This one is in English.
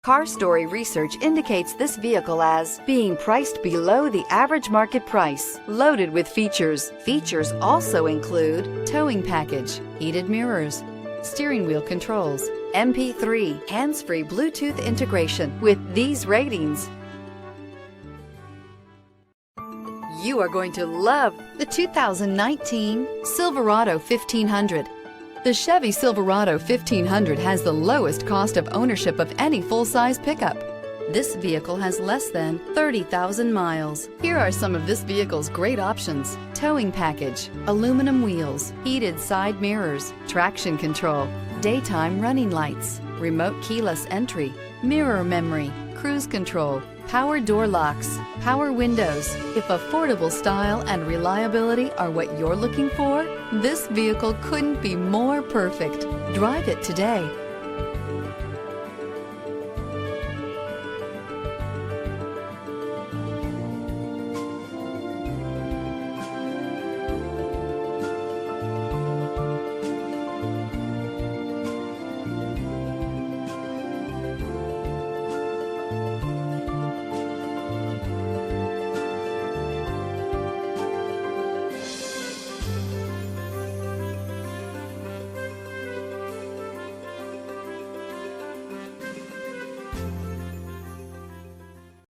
Car Story research indicates this vehicle as being priced below the average market price, loaded with features. Features also include towing package, heated mirrors, steering wheel controls, MP3, hands-free Bluetooth integration. With these ratings, you are going to love the 2019 Silverado 1500. The Chevy Silverado 1500 has the lowest cost of ownership of any full-size pickup. This vehicle has less than 30,000 miles. Here are some of this vehicle's great options: towing package, aluminum wheels, heated side mirrors, traction control, daytime running lights, remote keyless entry, mirror memory, cruise control, power door locks, power windows. If affordable style and reliability are what you're looking for, this vehicle couldn't be more perfect. Drive it today.